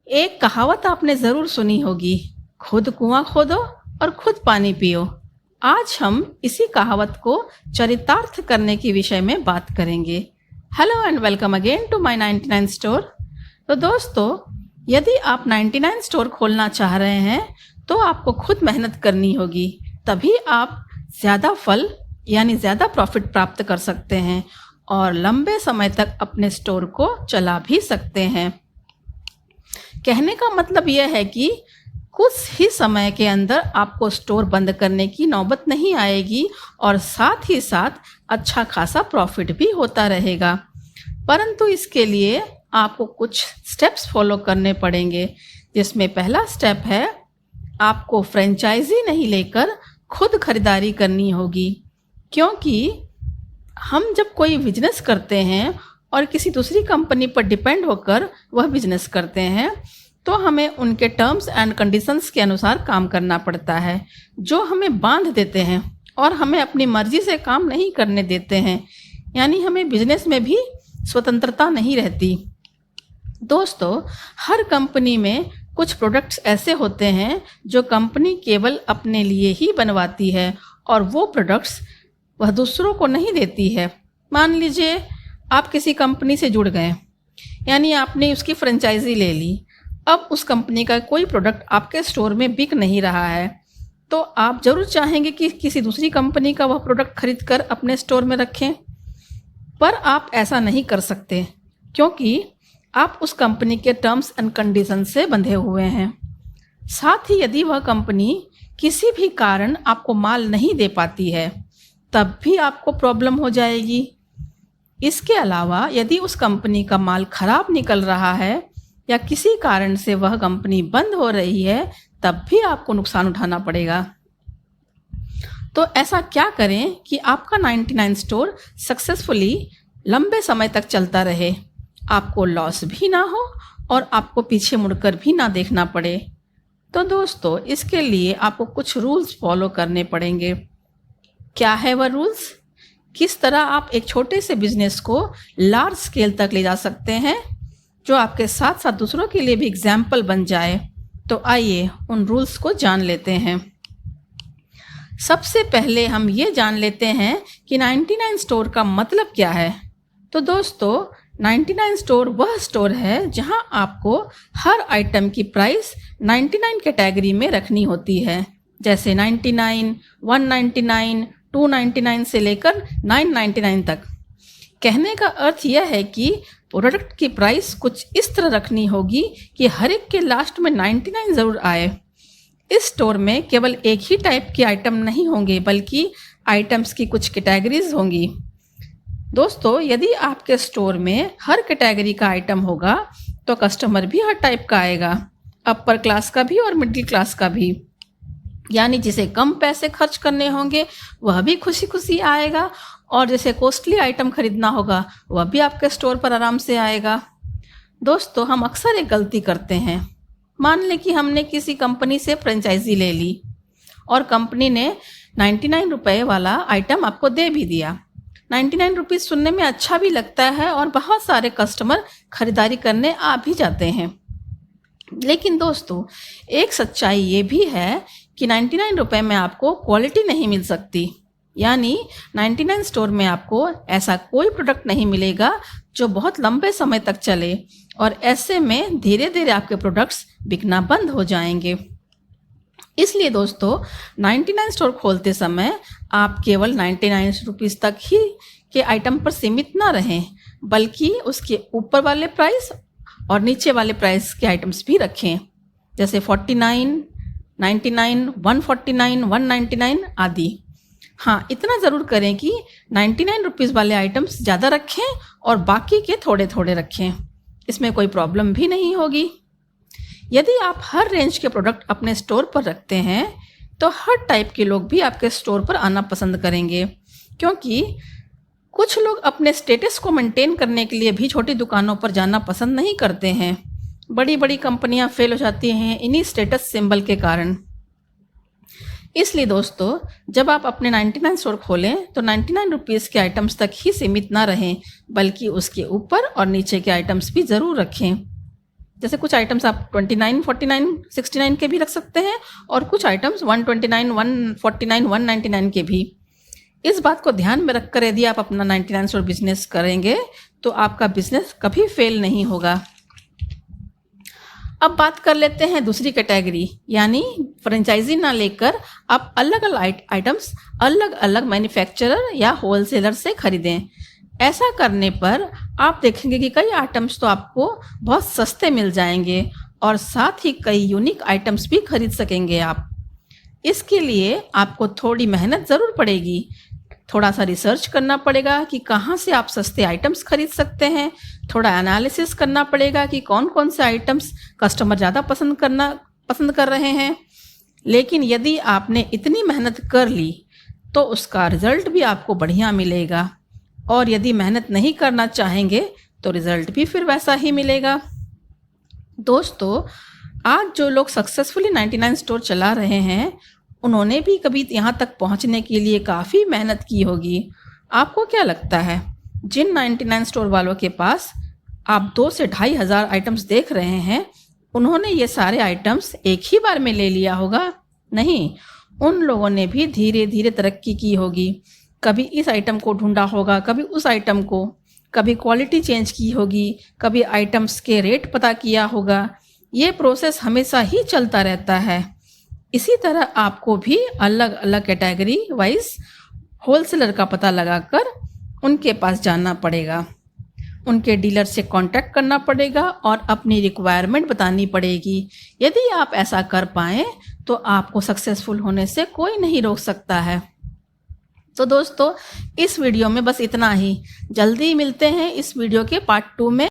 एक कहावत आपने ज़रूर सुनी होगी, खुद कुआं खोदो और खुद पानी पियो। आज हम इसी कहावत को चरितार्थ करने के विषय में बात करेंगे। Hello and welcome again to my 99 store. तो दोस्तों, यदि आप 99 स्टोर खोलना चाह रहे हैं तो आपको खुद मेहनत करनी होगी, तभी आप ज़्यादा फल यानी ज़्यादा प्रॉफिट प्राप्त कर सकते हैं और लंबे समय तक अपने स्टोर को चला भी सकते हैं। कहने का मतलब यह है कि कुछ ही समय के अंदर आपको स्टोर बंद करने की नौबत नहीं आएगी और साथ ही साथ अच्छा खासा प्रॉफिट भी होता रहेगा। परंतु इसके लिए आपको कुछ स्टेप्स फॉलो करने पड़ेंगे, जिसमें पहला स्टेप है आपको फ्रेंचाइजी नहीं लेकर खुद खरीदारी करनी होगी। क्योंकि हम जब कोई बिजनेस करते हैं और किसी दूसरी कंपनी पर डिपेंड होकर वह बिजनेस करते हैं तो हमें उनके टर्म्स एंड कंडीशंस के अनुसार काम करना पड़ता है, जो हमें बांध देते हैं और हमें अपनी मर्जी से काम नहीं करने देते हैं। यानी हमें बिजनेस में भी स्वतंत्रता नहीं रहती। दोस्तों, हर कंपनी में कुछ प्रोडक्ट्स ऐसे होते हैं जो कंपनी केवल अपने लिए ही बनवाती है और वो प्रोडक्ट्स वह दूसरों को नहीं देती है। मान लीजिए आप किसी कंपनी से जुड़ गए, यानी आपने उसकी फ्रेंचाइजी ले ली। अब उस कंपनी का कोई प्रोडक्ट आपके स्टोर में बिक नहीं रहा है, तो आप ज़रूर चाहेंगे कि किसी दूसरी कंपनी का वह प्रोडक्ट खरीद कर अपने स्टोर में रखें। पर आप ऐसा नहीं कर सकते, क्योंकि आप उस कंपनी के टर्म्स एंड कंडीशन से बंधे हुए हैं। साथ ही यदि वह कंपनी किसी भी कारण आपको माल नहीं दे पाती है, तब भी आपको प्रॉब्लम हो जाएगी। इसके अलावा यदि उस कंपनी का माल खराब निकल रहा है या किसी कारण से वह कंपनी बंद हो रही है, तब भी आपको नुकसान उठाना पड़ेगा। तो ऐसा क्या करें कि आपका 99 स्टोर सक्सेसफुली लंबे समय तक चलता रहे, आपको लॉस भी ना हो और आपको पीछे मुड़कर भी ना देखना पड़े। तो दोस्तों, इसके लिए आपको कुछ रूल्स फॉलो करने पड़ेंगे। क्या है वह रूल्स? किस तरह आप एक छोटे से बिजनेस को लार्ज स्केल तक ले जा सकते हैं, जो आपके साथ साथ दूसरों के लिए भी एग्जाम्पल बन जाए। तो आइए उन रूल्स को जान लेते हैं। सबसे पहले हम ये जान लेते हैं कि 99 स्टोर का मतलब क्या है। तो दोस्तों, 99 स्टोर वह स्टोर है जहां आपको हर आइटम की प्राइस 99 कैटेगरी में रखनी होती है, जैसे 99, 199, 299 से लेकर 999 तक। कहने का अर्थ यह है कि प्रोडक्ट की प्राइस कुछ इस तरह रखनी होगी कि हर एक के लास्ट में 99 ज़रूर आए। इस स्टोर में केवल एक ही टाइप के आइटम नहीं होंगे, बल्कि आइटम्स की कुछ कैटेगरीज होंगी। दोस्तों, यदि आपके स्टोर में हर कैटेगरी का आइटम होगा तो कस्टमर भी हर टाइप का आएगा, अपर क्लास का भी और मिडिल क्लास का भी। यानी जिसे कम पैसे खर्च करने होंगे वह भी खुशी खुशी आएगा, और जिसे कॉस्टली आइटम खरीदना होगा वह भी आपके स्टोर पर आराम से आएगा। दोस्तों, हम अक्सर एक गलती करते हैं। मान लें कि हमने किसी कंपनी से फ्रेंचाइजी ले ली और कंपनी ने 99 रुपये वाला आइटम आपको दे भी दिया। 99 रुपीज़ सुनने में अच्छा भी लगता है और बहुत सारे कस्टमर खरीदारी करने आ भी जाते हैं। लेकिन दोस्तों, एक सच्चाई ये भी है कि 99 रुपये में आपको क्वालिटी नहीं मिल सकती। यानी 99 स्टोर में आपको ऐसा कोई प्रोडक्ट नहीं मिलेगा जो बहुत लंबे समय तक चले, और ऐसे में धीरे धीरे आपके प्रोडक्ट्स बिकना बंद हो जाएंगे। इसलिए दोस्तों, 99 स्टोर खोलते समय आप केवल 99 रुपीज़ तक ही के आइटम पर सीमित ना रहें, बल्कि उसके ऊपर वाले प्राइस और नीचे वाले प्राइस के आइटम्स भी रखें, जैसे 49, 99, 149, 199 आदि। हाँ, इतना ज़रूर करें कि 99 रुपीज़ वाले आइटम्स ज़्यादा रखें और बाकी के थोड़े थोड़े रखें। इसमें कोई प्रॉब्लम भी नहीं होगी। यदि आप हर रेंज के प्रोडक्ट अपने स्टोर पर रखते हैं तो हर टाइप के लोग भी आपके स्टोर पर आना पसंद करेंगे, क्योंकि कुछ लोग अपने स्टेटस को मेंटेन करने के लिए भी छोटी दुकानों पर जाना पसंद नहीं करते हैं। बड़ी बड़ी कंपनियां फेल हो जाती हैं इन्हीं स्टेटस सिंबल के कारण। इसलिए दोस्तों, जब आप अपने 99 स्टोर खोलें तो 99 रुपीज़ के आइटम्स तक ही सीमित ना रहें, बल्कि उसके ऊपर और नीचे के आइटम्स भी ज़रूर रखें। जैसे कुछ आइटम्स आप 29, 49, 69 के भी रख सकते हैं और कुछ आइटम्स 129, 149, 199 के भी। इस बात को ध्यान में रखकर यदि आप अपना 99 स्टोर बिजनेस करेंगे तो आपका बिजनेस कभी फेल नहीं होगा। अब बात कर लेते हैं दूसरी कैटेगरी, यानी फ्रेंचाइजी ना लेकर आप अलग अलग आइटम्स अलग अलग मैन्युफैक्चरर या होलसेलर से खरीदें। ऐसा करने पर आप देखेंगे कि कई आइटम्स तो आपको बहुत सस्ते मिल जाएंगे और साथ ही कई यूनिक आइटम्स भी खरीद सकेंगे आप। इसके लिए आपको थोड़ी मेहनत ज़रूर पड़ेगी, थोड़ा सा रिसर्च करना पड़ेगा कि कहाँ से आप सस्ते आइटम्स खरीद सकते हैं, थोड़ा एनालिसिस करना पड़ेगा कि कौन कौन से आइटम्स कस्टमर ज़्यादा पसंद कर रहे हैं। लेकिन यदि आपने इतनी मेहनत कर ली तो उसका रिज़ल्ट भी आपको बढ़िया मिलेगा, और यदि मेहनत नहीं करना चाहेंगे तो रिज़ल्ट भी फिर वैसा ही मिलेगा। दोस्तों, आज जो लोग सक्सेसफुली 99 स्टोर चला रहे हैं उन्होंने भी कभी यहाँ तक पहुँचने के लिए काफ़ी मेहनत की होगी। आपको क्या लगता है, जिन 99 स्टोर वालों के पास आप 2 से 2,500 आइटम्स देख रहे हैं, उन्होंने ये सारे आइटम्स एक ही बार में ले लिया होगा? नहीं, उन लोगों ने भी धीरे धीरे तरक्की की होगी। कभी इस आइटम को ढूंढा होगा, कभी उस आइटम को, कभी क्वालिटी चेंज की होगी, कभी आइटम्स के रेट पता किया होगा। ये प्रोसेस हमेशा ही चलता रहता है। इसी तरह आपको भी अलग अलग कैटेगरी वाइज होलसेलर का पता लगाकर उनके पास जाना पड़ेगा, उनके डीलर से कांटेक्ट करना पड़ेगा और अपनी रिक्वायरमेंट बतानी पड़ेगी। यदि आप ऐसा कर पाएँ तो आपको सक्सेसफुल होने से कोई नहीं रोक सकता है। तो दोस्तों, इस वीडियो में बस इतना ही। जल्दी मिलते हैं इस वीडियो के पार्ट 2 में।